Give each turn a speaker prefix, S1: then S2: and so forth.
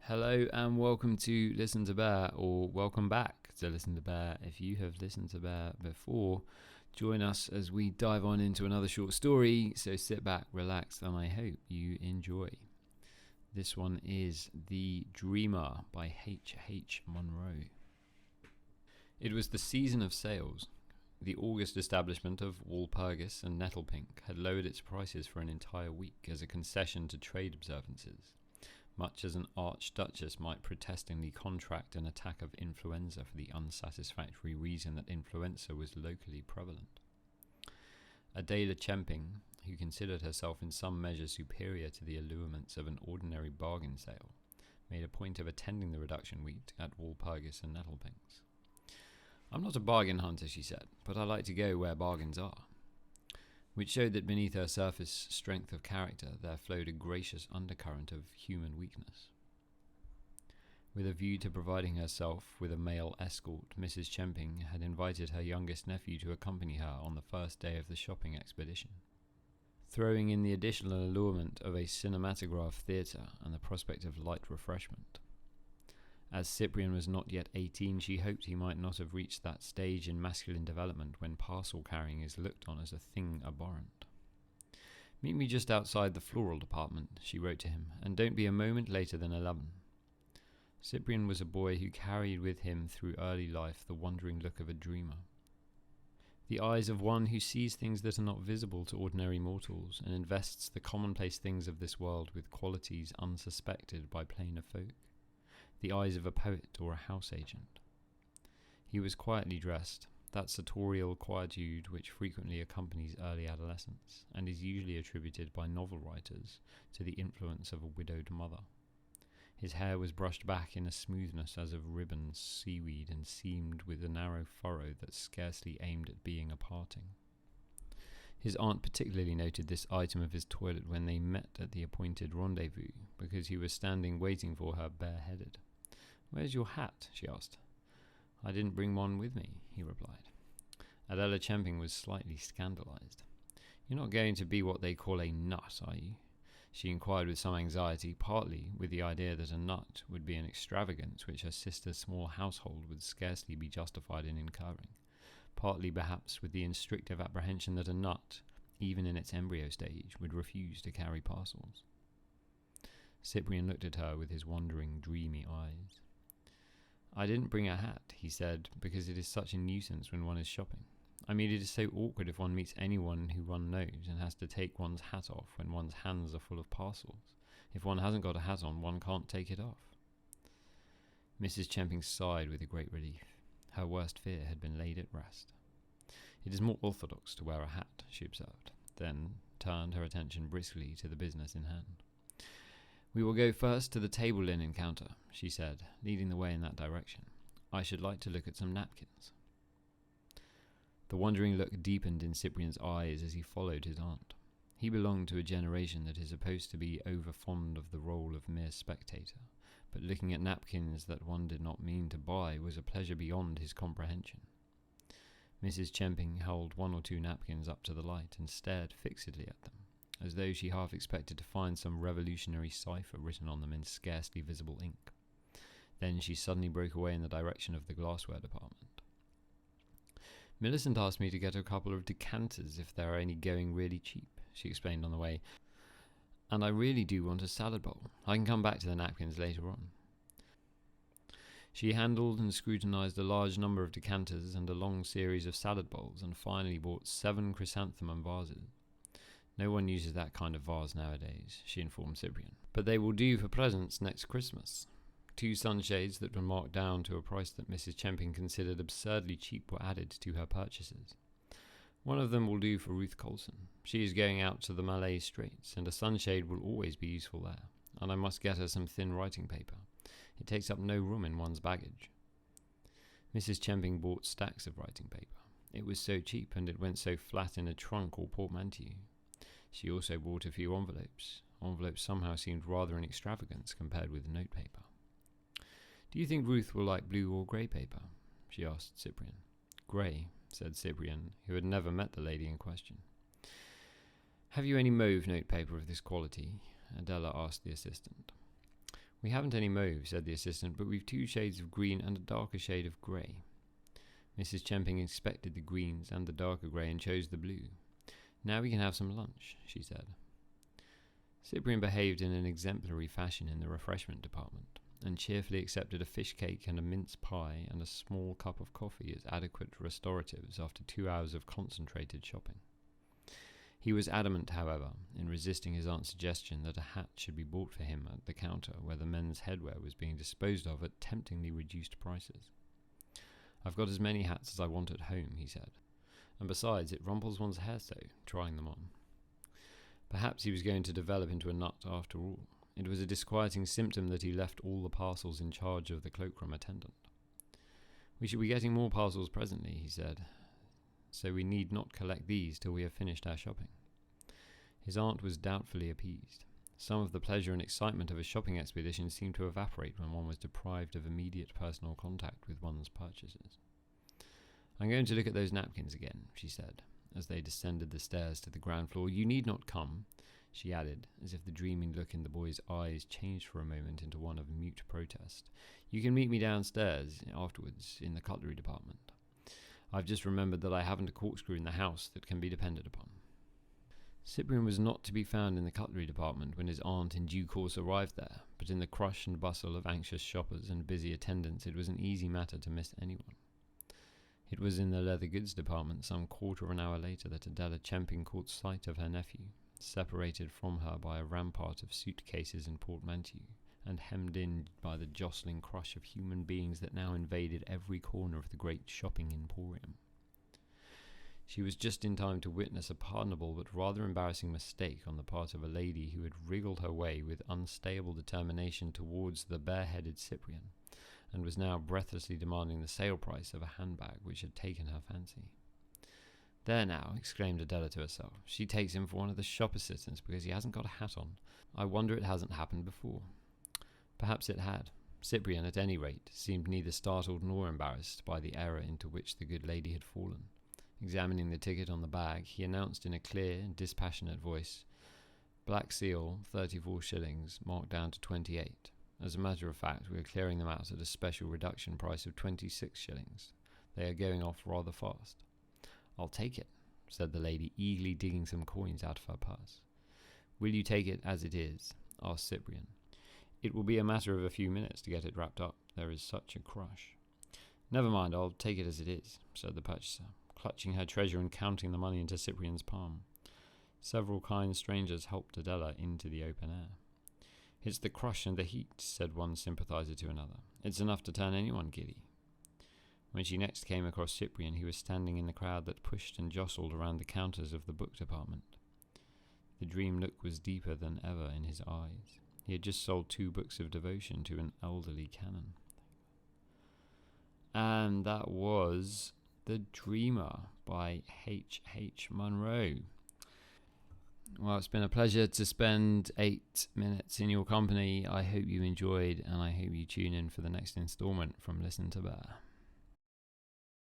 S1: Hello and welcome to Listen to Bear, or welcome back to Listen to Bear. If you have listened to Bear before, join us as we dive on into another short story. So sit back, relax, and I hope you enjoy. This one is The Dreamer by HH Munro. It was the season of sales. The August establishment of Walpurgis and Nettlepink had lowered its prices for an entire week as a concession to trade observances, much as an archduchess might protestingly contract an attack of influenza for the unsatisfactory reason that influenza was locally prevalent. Adela Chemping, who considered herself in some measure superior to the allurements of an ordinary bargain sale, made a point of attending the reduction week at Walpurgis and Nettlepink's. "I'm not a bargain hunter," she said, "but I like to go where bargains are," which showed that beneath her surface strength of character there flowed a gracious undercurrent of human weakness. With a view to providing herself with a male escort, Mrs. Chemping had invited her youngest nephew to accompany her on the first day of the shopping expedition, throwing in the additional allurement of a cinematograph theatre and the prospect of light refreshment. As Cyprian was not yet 18, she hoped he might not have reached that stage in masculine development when parcel carrying is looked on as a thing abhorrent. "Meet me just outside the floral department," she wrote to him, "and don't be a moment later than 11. Cyprian was a boy who carried with him through early life the wandering look of a dreamer, the eyes of one who sees things that are not visible to ordinary mortals and invests the commonplace things of this world with qualities unsuspected by plainer folk, the eyes of a poet or a house agent. He was quietly dressed, that sartorial quietude which frequently accompanies early adolescence, and is usually attributed by novel writers to the influence of a widowed mother. His hair was brushed back in a smoothness as of ribbon seaweed and seamed with a narrow furrow that scarcely aimed at being a parting. His aunt particularly noted this item of his toilet when they met at the appointed rendezvous, because he was standing waiting for her bareheaded. "Where's your hat?" she asked. "I didn't bring one with me," he replied. Adela Chemping was slightly scandalized. "You're not going to be what they call a nut, are you?" she inquired with some anxiety, partly with the idea that a nut would be an extravagance which her sister's small household would scarcely be justified in incurring, partly perhaps with the instinctive apprehension that a nut, even in its embryo stage, would refuse to carry parcels. Cyprian looked at her with his wandering, dreamy eyes. "I didn't bring a hat," he said, "because it is such a nuisance when one is shopping. I mean, it is so awkward if one meets anyone who one knows and has to take one's hat off when one's hands are full of parcels. If one hasn't got a hat on, one can't take it off." Mrs. Chemping sighed with a great relief. Her worst fear had been laid at rest. "It is more orthodox to wear a hat," she observed, then turned her attention briskly to the business in hand. "We will go first to the table linen counter," she said, leading the way in that direction. "I should like to look at some napkins." The wondering look deepened in Cyprian's eyes as he followed his aunt. He belonged to a generation that is supposed to be over-fond of the role of mere spectator, but looking at napkins that one did not mean to buy was a pleasure beyond his comprehension. Mrs. Chemping held one or two napkins up to the light and stared fixedly at them, as though she half expected to find some revolutionary cipher written on them in scarcely visible ink. Then she suddenly broke away in the direction of the glassware department. "Millicent asked me to get a couple of decanters if there are any going really cheap," she explained on the way, "and I really do want a salad bowl. I can come back to the napkins later on." She handled and scrutinized a large number of decanters and a long series of salad bowls, and finally bought 7 chrysanthemum vases. "No one uses that kind of vase nowadays," she informed Cyprian, "but they will do for presents next Christmas." 2 sunshades that were marked down to a price that Mrs. Chemping considered absurdly cheap were added to her purchases. "One of them will do for Ruth Colson. She is going out to the Malay Straits, and a sunshade will always be useful there. And I must get her some thin writing paper. It takes up no room in one's baggage." Mrs. Chemping bought stacks of writing paper. It was so cheap, and it went so flat in a trunk or portmanteau. She also bought a few envelopes. Envelopes somehow seemed rather an extravagance compared with notepaper. "Do you think Ruth will like blue or grey paper?" she asked Cyprian. "Grey," said Cyprian, who had never met the lady in question. "Have you any mauve notepaper of this quality?" Adela asked the assistant. "We haven't any mauve," said the assistant, "but we've 2 shades of green and a darker shade of grey." Mrs. Chemping inspected the greens and the darker grey and chose the blue. "Now we can have some lunch," she said. Cyprian behaved in an exemplary fashion in the refreshment department, and cheerfully accepted a fish cake and a mince pie and a small cup of coffee as adequate restoratives after 2 hours of concentrated shopping. He was adamant, however, in resisting his aunt's suggestion that a hat should be bought for him at the counter where the men's headwear was being disposed of at temptingly reduced prices. "I've got as many hats as I want at home," he said, "and besides, it rumples one's hair so, trying them on." Perhaps he was going to develop into a nut after all. It was a disquieting symptom that he left all the parcels in charge of the cloakroom attendant. "We shall be getting more parcels presently," he said, "so we need not collect these till we have finished our shopping." His aunt was doubtfully appeased. Some of the pleasure and excitement of a shopping expedition seemed to evaporate when one was deprived of immediate personal contact with one's purchases. "I'm going to look at those napkins again," she said, as they descended the stairs to the ground floor. "You need not come," she added, as if the dreaming look in the boy's eyes changed for a moment into one of mute protest. "You can meet me downstairs afterwards in the cutlery department. I've just remembered that I haven't a corkscrew in the house that can be depended upon." Cyprian was not to be found in the cutlery department when his aunt in due course arrived there, but in the crush and bustle of anxious shoppers and busy attendants it was an easy matter to miss anyone. It was in the leather goods department some quarter of an hour later that Adela Chemping caught sight of her nephew, separated from her by a rampart of suitcases and portmanteaux, and hemmed in by the jostling crush of human beings that now invaded every corner of the great shopping emporium. She was just in time to witness a pardonable but rather embarrassing mistake on the part of a lady who had wriggled her way with unstable determination towards the bare-headed Cyprian, and was now breathlessly demanding the sale price of a handbag which had taken her fancy. "There now," exclaimed Adela to herself, "she takes him for one of the shop assistants because he hasn't got a hat on. I wonder it hasn't happened before." Perhaps it had. Cyprian, at any rate, seemed neither startled nor embarrassed by the error into which the good lady had fallen. Examining the ticket on the bag, he announced in a clear and dispassionate voice, "Black seal, 34 shillings, marked down to 28. As a matter of fact, we are clearing them out at a special reduction price of 26 shillings. They are going off rather fast." "I'll take it," said the lady, eagerly digging some coins out of her purse. "Will you take it as it is?" asked Cyprian. "It will be a matter of a few minutes to get it wrapped up. There is such a crush." "Never mind, I'll take it as it is," said the purchaser, clutching her treasure and counting the money into Cyprian's palm. Several kind strangers helped Adela into the open air. "It's the crush and the heat," said one sympathizer to another. "It's enough to turn anyone giddy." When she next came across Cyprian, he was standing in the crowd that pushed and jostled around the counters of the book department. The dream look was deeper than ever in his eyes. He had just sold 2 books of devotion to an elderly canon. And that was The Dreamer by HH Munro. Well, it's been a pleasure to spend 8 minutes in your company. I hope you enjoyed, and I hope you tune in for the next installment from Listen to Bear.